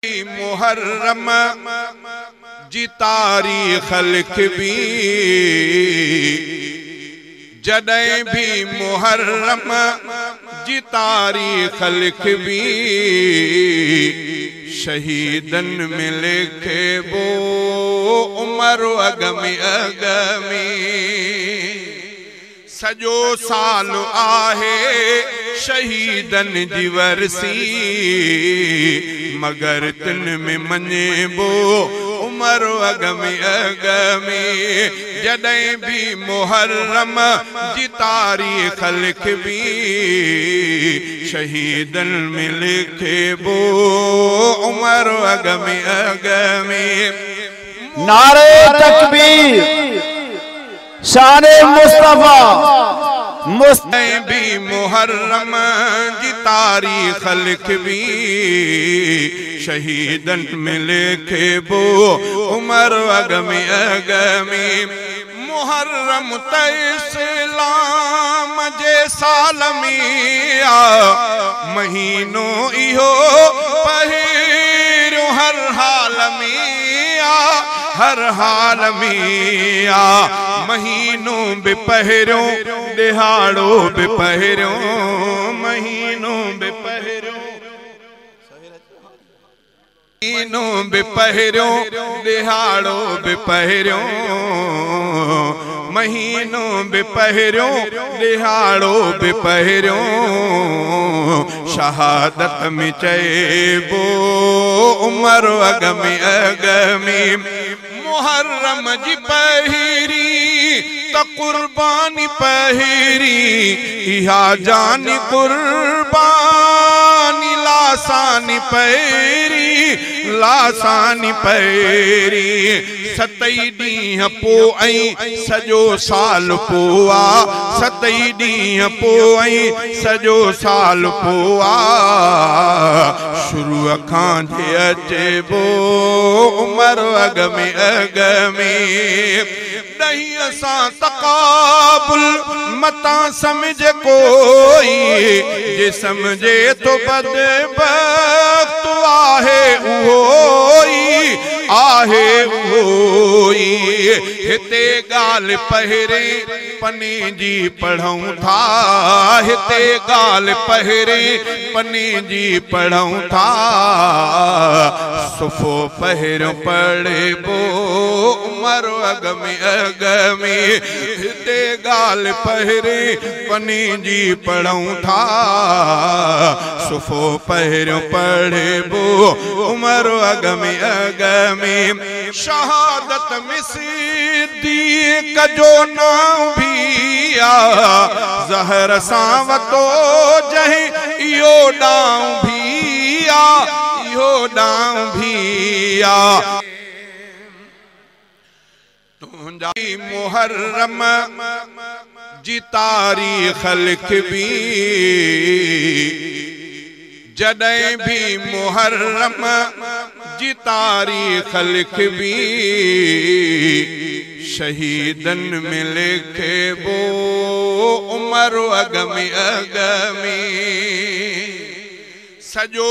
मुहर्रम जी तारीख़ लिखबी जॾहिं भी मुहर्रम जी तारीख़ लिखबी शहीदन में लिखबो उमर अगमी अगमी सजो साल आहे शहीदन जी वरसी मगर तिन में मञेबो उमर अगमी अगमी जॾहिं भी मुहर्रम जी तारीख़ लिखबी शहीदन में लिखबो उमर अगमी अगमी नारे तकबीर शाने मुस्तफा भी मुहर्रम जी तारीख़ लिखबी शहीदन में लिखबो उमर अगमी अगमी मुहर्रम त इस्लाम जे साल में आ महीनो इहो पहिरियों हर हाल में आ हर हाल में आ महीनो बि पहिरियों दिहाड़ो बि पहिरियों महीनो बि पहिरियों महीनो बि पहिरियों दिहाड़ो बि पहिरियों महीनो बि पहिरियों दिहाड़ो बि पहिरियों शहादत में चइबो उमर अगमी अगमी मुहर्रम जी पहिरी त कुर्बानी पहिरी इहा जानी कुर्बानी लासानी पहिरी लासानी पहिरी सतई ॾींहं पोइ सॼो साल पोइ आ सतई ॾींहं पोइ सॼो साल पोइ आ शुरू खां जे अचेबो उमर अगमी अगमी नहीं सां तकाबुल मता समझ कोई जे समझे तो बदबख्त आहे उहोई आहे उहोई हिते गाल पहिरे पने जी पढ़ूं था हिते गाल पहिरे पने जी पढ़ूं था सुफ़ो पहिरियों पढ़बो उमर अगमी अगमी हिते गाल पहिरे पने जी पढ़ूं था सुफ़ो पहिरियों पढ़बो उमर अगमी अगमी शहादत में सिद्दीक़ जो नाम भी आ ज़हर सां वतो जहीं इहो डांव भी आ इहो डांव भी आ तुंहिंजा मुहर्रम जी तारीख़ लिखबी जॾहिं भी मुहर्रम जी तारीख़ लिखबी शहीदन में लिखबो उमर अगमी अगमी सजो